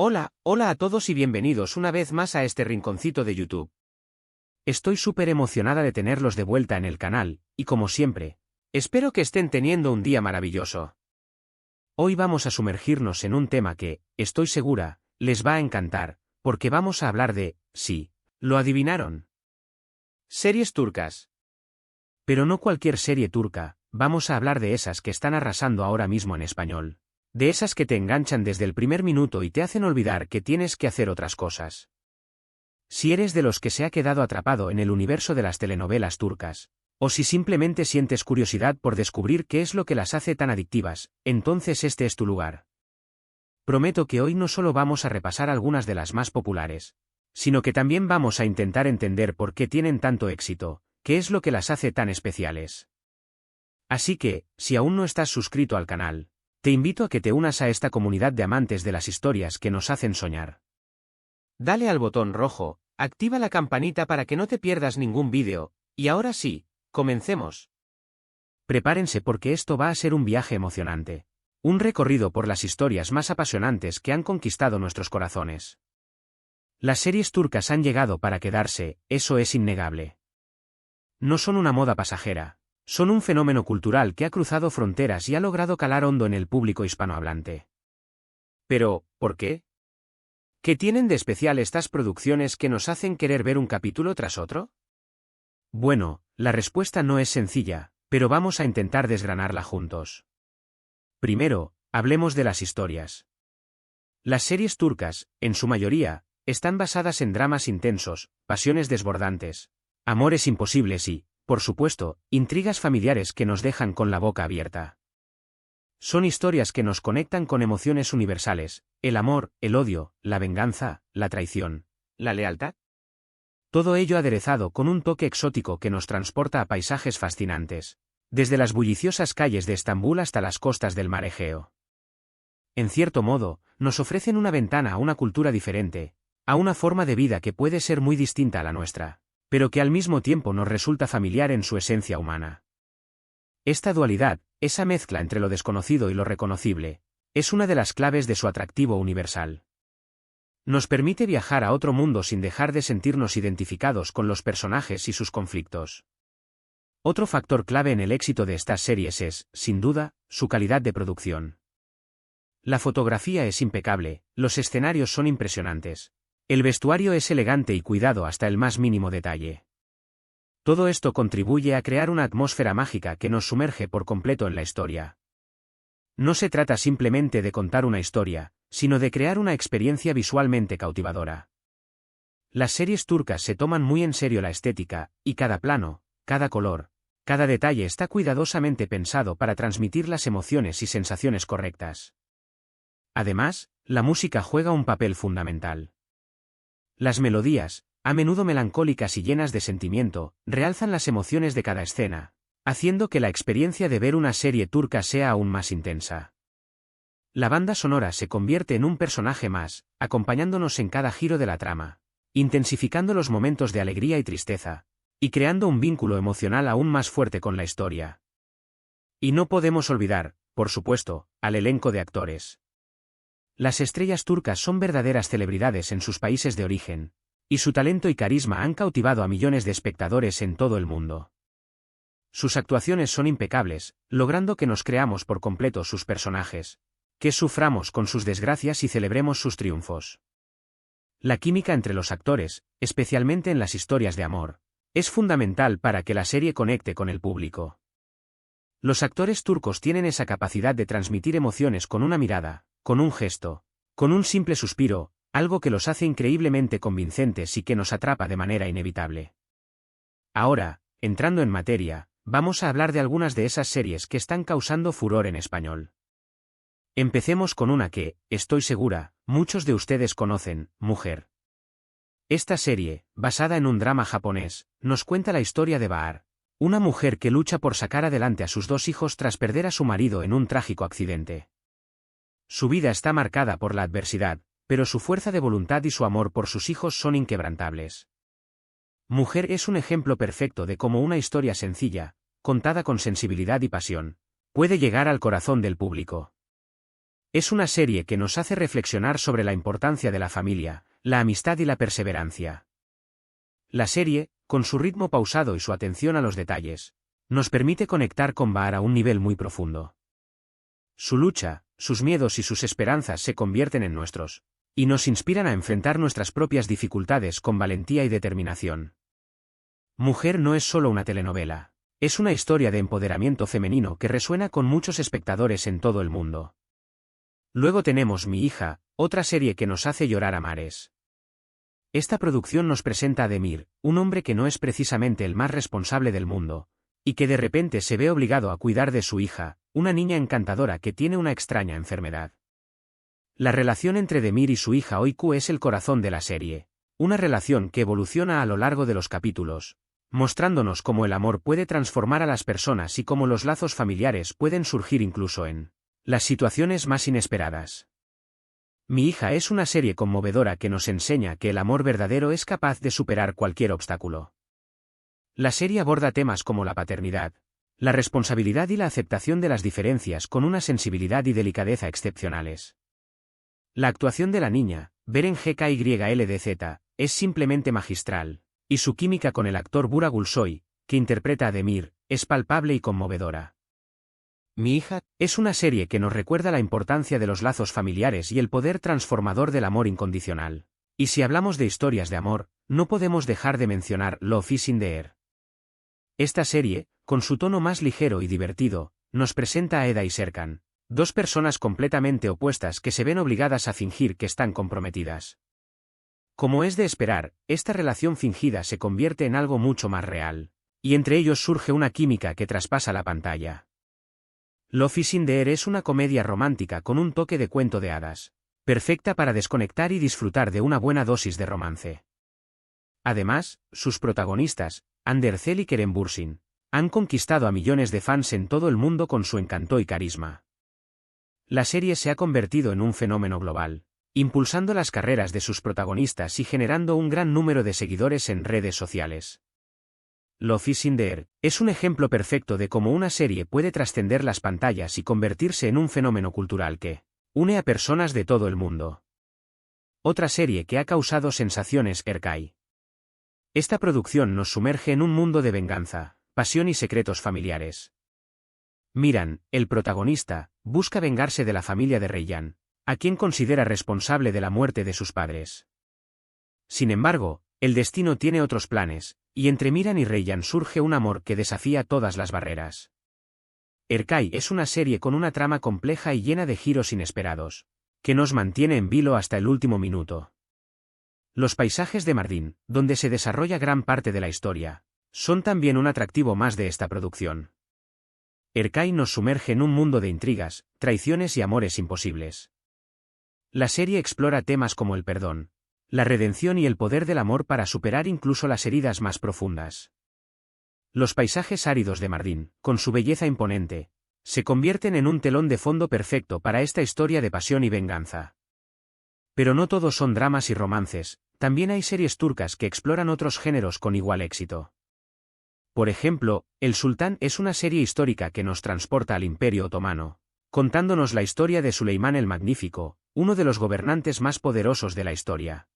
Hola a todos y bienvenidos una vez más a este rinconcito de YouTube. Estoy súper emocionada de tenerlos de vuelta en el canal, y como siempre, espero que estén teniendo un día maravilloso. Hoy vamos a sumergirnos en un tema que, estoy segura, les va a encantar, porque vamos a hablar de, sí, lo adivinaron. Series turcas. Pero no cualquier serie turca, vamos a hablar de esas que están arrasando ahora mismo en español. De esas que te enganchan desde el primer minuto y te hacen olvidar que tienes que hacer otras cosas. Si eres de los que se ha quedado atrapado en el universo de las telenovelas turcas, o si simplemente sientes curiosidad por descubrir qué es lo que las hace tan adictivas, entonces este es tu lugar. Prometo que hoy no solo vamos a repasar algunas de las más populares, sino que también vamos a intentar entender por qué tienen tanto éxito, qué es lo que las hace tan especiales. Así que, si aún no estás suscrito al canal, te invito a que te unas a esta comunidad de amantes de las historias que nos hacen soñar. Dale al botón rojo, activa la campanita para que no te pierdas ningún vídeo, y ahora sí, comencemos. Prepárense porque esto va a ser un viaje emocionante. Un recorrido por las historias más apasionantes que han conquistado nuestros corazones. Las series turcas han llegado para quedarse, eso es innegable. No son una moda pasajera. Son un fenómeno cultural que ha cruzado fronteras y ha logrado calar hondo en el público hispanohablante. Pero, ¿por qué? ¿Qué tienen de especial estas producciones que nos hacen querer ver un capítulo tras otro? Bueno, la respuesta no es sencilla, pero vamos a intentar desgranarla juntos. Primero, hablemos de las historias. Las series turcas, en su mayoría, están basadas en dramas intensos, pasiones desbordantes, amores imposibles y, por supuesto, intrigas familiares que nos dejan con la boca abierta. Son historias que nos conectan con emociones universales, el amor, el odio, la venganza, la traición, la lealtad. Todo ello aderezado con un toque exótico que nos transporta a paisajes fascinantes, desde las bulliciosas calles de Estambul hasta las costas del mar Egeo. En cierto modo, nos ofrecen una ventana a una cultura diferente, a una forma de vida que puede ser muy distinta a la nuestra, pero que al mismo tiempo nos resulta familiar en su esencia humana. Esta dualidad, esa mezcla entre lo desconocido y lo reconocible, es una de las claves de su atractivo universal. Nos permite viajar a otro mundo sin dejar de sentirnos identificados con los personajes y sus conflictos. Otro factor clave en el éxito de estas series es, sin duda, su calidad de producción. La fotografía es impecable, los escenarios son impresionantes. El vestuario es elegante y cuidado hasta el más mínimo detalle. Todo esto contribuye a crear una atmósfera mágica que nos sumerge por completo en la historia. No se trata simplemente de contar una historia, sino de crear una experiencia visualmente cautivadora. Las series turcas se toman muy en serio la estética, y cada plano, cada color, cada detalle está cuidadosamente pensado para transmitir las emociones y sensaciones correctas. Además, la música juega un papel fundamental. Las melodías, a menudo melancólicas y llenas de sentimiento, realzan las emociones de cada escena, haciendo que la experiencia de ver una serie turca sea aún más intensa. La banda sonora se convierte en un personaje más, acompañándonos en cada giro de la trama, intensificando los momentos de alegría y tristeza, y creando un vínculo emocional aún más fuerte con la historia. Y no podemos olvidar, por supuesto, al elenco de actores. Las estrellas turcas son verdaderas celebridades en sus países de origen, y su talento y carisma han cautivado a millones de espectadores en todo el mundo. Sus actuaciones son impecables, logrando que nos creamos por completo sus personajes, que suframos con sus desgracias y celebremos sus triunfos. La química entre los actores, especialmente en las historias de amor, es fundamental para que la serie conecte con el público. Los actores turcos tienen esa capacidad de transmitir emociones con una mirada, con un gesto, con un simple suspiro, algo que los hace increíblemente convincentes y que nos atrapa de manera inevitable. Ahora, entrando en materia, vamos a hablar de algunas de esas series que están causando furor en español. Empecemos con una que, estoy segura, muchos de ustedes conocen, Mujer. Esta serie, basada en un drama japonés, nos cuenta la historia de Bahar, una mujer que lucha por sacar adelante a sus dos hijos tras perder a su marido en un trágico accidente. Su vida está marcada por la adversidad, pero su fuerza de voluntad y su amor por sus hijos son inquebrantables. Mujer es un ejemplo perfecto de cómo una historia sencilla, contada con sensibilidad y pasión, puede llegar al corazón del público. Es una serie que nos hace reflexionar sobre la importancia de la familia, la amistad y la perseverancia. La serie, con su ritmo pausado y su atención a los detalles, nos permite conectar con Bahar a un nivel muy profundo. Su lucha, sus miedos y sus esperanzas se convierten en nuestros, y nos inspiran a enfrentar nuestras propias dificultades con valentía y determinación. Mujer no es solo una telenovela, es una historia de empoderamiento femenino que resuena con muchos espectadores en todo el mundo. Luego tenemos Mi hija, otra serie que nos hace llorar a mares. Esta producción nos presenta a Demir, un hombre que no es precisamente el más responsable del mundo, y que de repente se ve obligado a cuidar de su hija, una niña encantadora que tiene una extraña enfermedad. La relación entre Demir y su hija Oiku es el corazón de la serie, una relación que evoluciona a lo largo de los capítulos, mostrándonos cómo el amor puede transformar a las personas y cómo los lazos familiares pueden surgir incluso en las situaciones más inesperadas. Mi hija es una serie conmovedora que nos enseña que el amor verdadero es capaz de superar cualquier obstáculo. La serie aborda temas como la paternidad, la responsabilidad y la aceptación de las diferencias con una sensibilidad y delicadeza excepcionales. La actuación de la niña, Beren GKYLDZ, es simplemente magistral, y su química con el actor Burak Gulsoy, que interpreta a Demir, es palpable y conmovedora. Mi hija es una serie que nos recuerda la importancia de los lazos familiares y el poder transformador del amor incondicional. Y si hablamos de historias de amor, no podemos dejar de mencionar Love is in the Air. Esta serie, con su tono más ligero y divertido, nos presenta a Eda y Serkan, dos personas completamente opuestas que se ven obligadas a fingir que están comprometidas. Como es de esperar, esta relación fingida se convierte en algo mucho más real, y entre ellos surge una química que traspasa la pantalla. Love is in the Air es una comedia romántica con un toque de cuento de hadas, perfecta para desconectar y disfrutar de una buena dosis de romance. Además, sus protagonistas, Ander Zel y Kerem Bürsin, han conquistado a millones de fans en todo el mundo con su encanto y carisma. La serie se ha convertido en un fenómeno global, impulsando las carreras de sus protagonistas y generando un gran número de seguidores en redes sociales. Love is in the Air es un ejemplo perfecto de cómo una serie puede trascender las pantallas y convertirse en un fenómeno cultural que une a personas de todo el mundo. Otra serie que ha causado sensaciones, Erkai. Esta producción nos sumerge en un mundo de venganza, pasión y secretos familiares. Miran, el protagonista, busca vengarse de la familia de Reyyan, a quien considera responsable de la muerte de sus padres. Sin embargo, el destino tiene otros planes, y entre Miran y Reyyan surge un amor que desafía todas las barreras. Erkai es una serie con una trama compleja y llena de giros inesperados, que nos mantiene en vilo hasta el último minuto. Los paisajes de Mardin, donde se desarrolla gran parte de la historia, son también un atractivo más de esta producción. Erkai nos sumerge en un mundo de intrigas, traiciones y amores imposibles. La serie explora temas como el perdón, la redención y el poder del amor para superar incluso las heridas más profundas. Los paisajes áridos de Mardin, con su belleza imponente, se convierten en un telón de fondo perfecto para esta historia de pasión y venganza. Pero no todos son dramas y romances, también hay series turcas que exploran otros géneros con igual éxito. Por ejemplo, El Sultán es una serie histórica que nos transporta al Imperio Otomano, contándonos la historia de Suleimán el Magnífico, uno de los gobernantes más poderosos de la historia.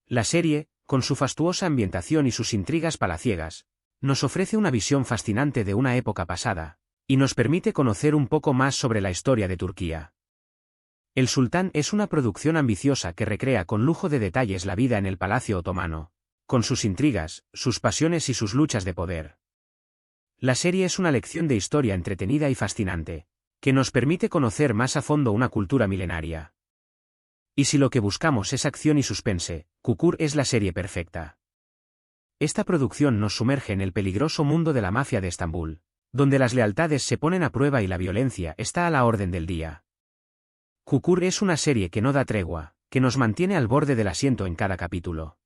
La serie, con su fastuosa ambientación y sus intrigas palaciegas, nos ofrece una visión fascinante de una época pasada, y nos permite conocer un poco más sobre la historia de Turquía. El Sultán es una producción ambiciosa que recrea con lujo de detalles la vida en el Palacio Otomano, con sus intrigas, sus pasiones y sus luchas de poder. La serie es una lección de historia entretenida y fascinante, que nos permite conocer más a fondo una cultura milenaria. Y si lo que buscamos es acción y suspense, Kukur es la serie perfecta. Esta producción nos sumerge en el peligroso mundo de la mafia de Estambul, donde las lealtades se ponen a prueba y la violencia está a la orden del día. Kukur es una serie que no da tregua, que nos mantiene al borde del asiento en cada capítulo.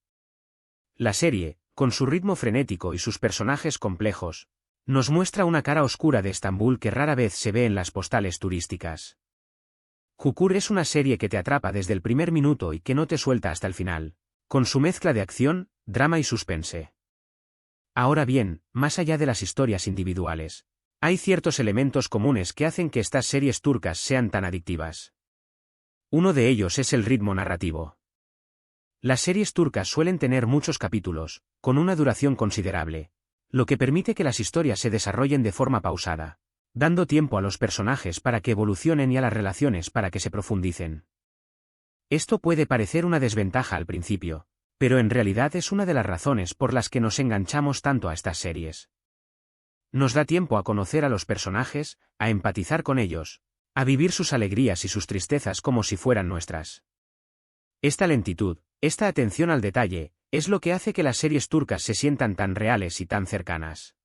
La serie, con su ritmo frenético y sus personajes complejos, nos muestra una cara oscura de Estambul que rara vez se ve en las postales turísticas. Kukur es una serie que te atrapa desde el primer minuto y que no te suelta hasta el final, con su mezcla de acción, drama y suspense. Ahora bien, más allá de las historias individuales, Hay ciertos elementos comunes que hacen que estas series turcas sean tan adictivas. Uno de ellos es el ritmo narrativo. Las series turcas suelen tener muchos capítulos, con una duración considerable, lo que permite que las historias se desarrollen de forma pausada, dando tiempo a los personajes para que evolucionen y a las relaciones para que se profundicen. Esto puede parecer una desventaja al principio, pero en realidad es una de las razones por las que nos enganchamos tanto a estas series. Nos da tiempo a conocer a los personajes, a empatizar con ellos, a vivir sus alegrías y sus tristezas como si fueran nuestras. Esta lentitud, esta atención al detalle, es lo que hace que las series turcas se sientan tan reales y tan cercanas.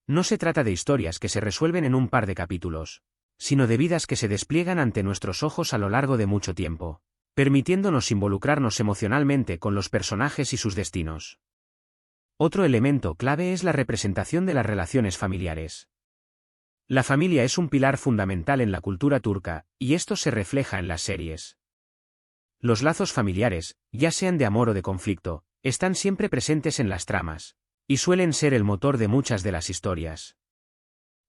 No se trata de historias que se resuelven en un par de capítulos, sino de vidas que se despliegan ante nuestros ojos a lo largo de mucho tiempo, permitiéndonos involucrarnos emocionalmente con los personajes y sus destinos. Otro elemento clave es la representación de las relaciones familiares. La familia es un pilar fundamental en la cultura turca, y esto se refleja en las series. Los lazos familiares, ya sean de amor o de conflicto, están siempre presentes en las tramas, y suelen ser el motor de muchas de las historias.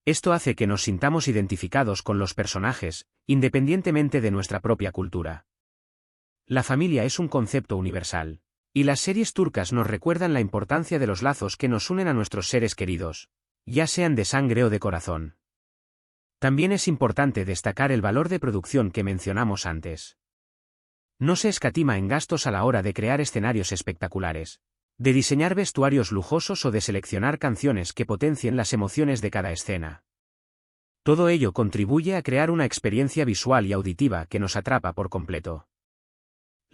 Esto hace que nos sintamos identificados con los personajes, independientemente de nuestra propia cultura. La familia es un concepto universal, y las series turcas nos recuerdan la importancia de los lazos que nos unen a nuestros seres queridos, ya sean de sangre o de corazón. También es importante destacar el valor de producción que mencionamos antes. No se escatima en gastos a la hora de crear escenarios espectaculares, de diseñar vestuarios lujosos o de seleccionar canciones que potencien las emociones de cada escena. Todo ello contribuye a crear una experiencia visual y auditiva que nos atrapa por completo.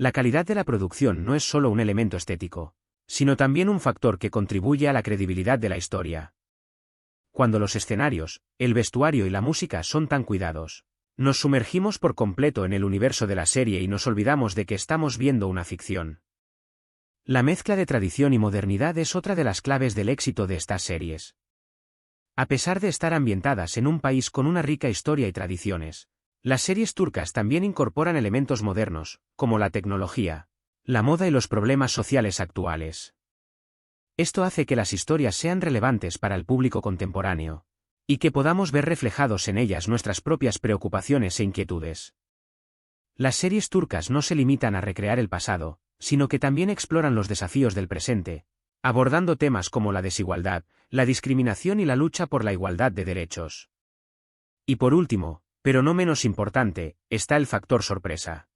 La calidad de la producción no es solo un elemento estético, sino también un factor que contribuye a la credibilidad de la historia. Cuando los escenarios, el vestuario y la música son tan cuidados, nos sumergimos por completo en el universo de la serie y nos olvidamos de que estamos viendo una ficción. La mezcla de tradición y modernidad es otra de las claves del éxito de estas series. A pesar de estar ambientadas en un país con una rica historia y tradiciones, las series turcas también incorporan elementos modernos, como la tecnología, la moda y los problemas sociales actuales. Esto hace que las historias sean relevantes para el público contemporáneo, y que podamos ver reflejados en ellas nuestras propias preocupaciones e inquietudes. Las series turcas no se limitan a recrear el pasado, sino que también exploran los desafíos del presente, abordando temas como la desigualdad, la discriminación y la lucha por la igualdad de derechos. Y por último, pero no menos importante, está el factor sorpresa.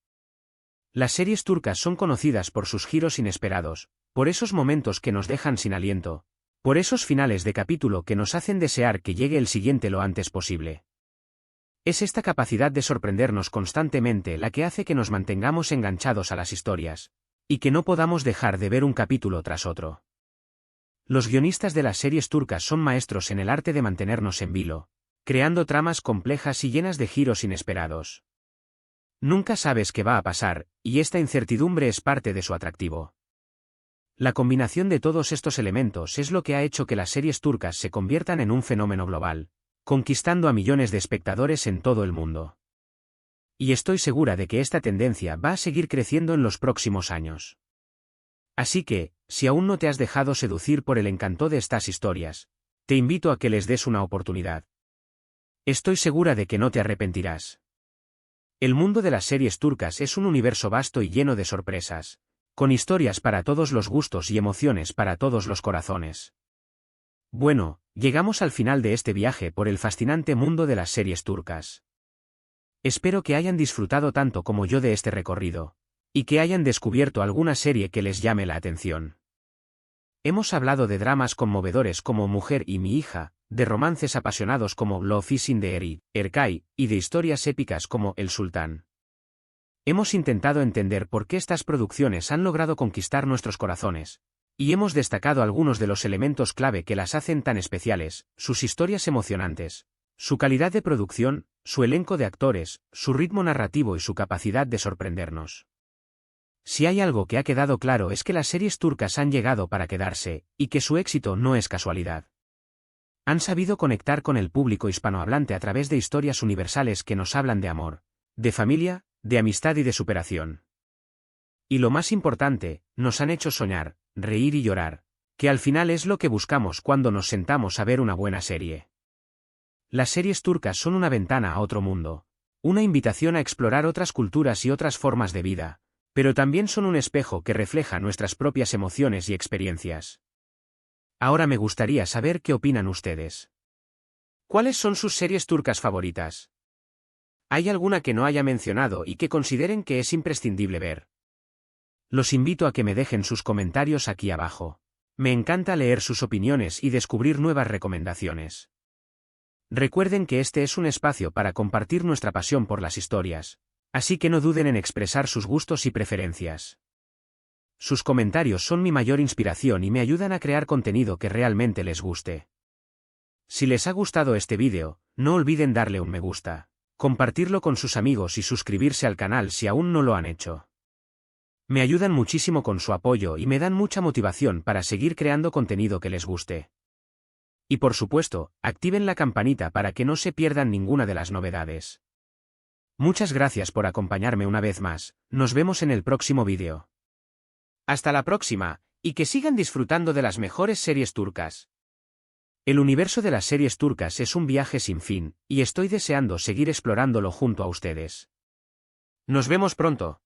Las series turcas son conocidas por sus giros inesperados, por esos momentos que nos dejan sin aliento, por esos finales de capítulo que nos hacen desear que llegue el siguiente lo antes posible. Es esta capacidad de sorprendernos constantemente la que hace que nos mantengamos enganchados a las historias, y que no podamos dejar de ver un capítulo tras otro. Los guionistas de las series turcas son maestros en el arte de mantenernos en vilo, creando tramas complejas y llenas de giros inesperados. Nunca sabes qué va a pasar, y esta incertidumbre es parte de su atractivo. La combinación de todos estos elementos es lo que ha hecho que las series turcas se conviertan en un fenómeno global, conquistando a millones de espectadores en todo el mundo. Y estoy segura de que esta tendencia va a seguir creciendo en los próximos años. Así que, si aún no te has dejado seducir por el encanto de estas historias, te invito a que les des una oportunidad. Estoy segura de que no te arrepentirás. El mundo de las series turcas es un universo vasto y lleno de sorpresas, con historias para todos los gustos y emociones para todos los corazones. Bueno, llegamos al final de este viaje por el fascinante mundo de las series turcas. Espero que hayan disfrutado tanto como yo de este recorrido, y que hayan descubierto alguna serie que les llame la atención. Hemos hablado de dramas conmovedores como Mujer y mi hija, de romances apasionados como Love is in the Air, Erkay, y de historias épicas como El Sultán. Hemos intentado entender por qué estas producciones han logrado conquistar nuestros corazones, y hemos destacado algunos de los elementos clave que las hacen tan especiales, sus historias emocionantes, su calidad de producción, su elenco de actores, su ritmo narrativo y su capacidad de sorprendernos. Si hay algo que ha quedado claro es que las series turcas han llegado para quedarse, y que su éxito no es casualidad. Han sabido conectar con el público hispanohablante a través de historias universales que nos hablan de amor, de familia, de amistad y de superación. Y lo más importante, nos han hecho soñar, reír y llorar, que al final es lo que buscamos cuando nos sentamos a ver una buena serie. Las series turcas son una ventana a otro mundo, una invitación a explorar otras culturas y otras formas de vida, pero también son un espejo que refleja nuestras propias emociones y experiencias. Ahora me gustaría saber qué opinan ustedes. ¿Cuáles son sus series turcas favoritas? ¿Hay alguna que no haya mencionado y que consideren que es imprescindible ver? Los invito a que me dejen sus comentarios aquí abajo. Me encanta leer sus opiniones y descubrir nuevas recomendaciones. Recuerden que este es un espacio para compartir nuestra pasión por las historias, así que no duden en expresar sus gustos y preferencias. Sus comentarios son mi mayor inspiración y me ayudan a crear contenido que realmente les guste. Si les ha gustado este vídeo, no olviden darle un me gusta, compartirlo con sus amigos y suscribirse al canal si aún no lo han hecho. Me ayudan muchísimo con su apoyo y me dan mucha motivación para seguir creando contenido que les guste. Y por supuesto, activen la campanita para que no se pierdan ninguna de las novedades. Muchas gracias por acompañarme una vez más, nos vemos en el próximo vídeo. Hasta la próxima, y que sigan disfrutando de las mejores series turcas. El universo de las series turcas es un viaje sin fin, y estoy deseando seguir explorándolo junto a ustedes. Nos vemos pronto.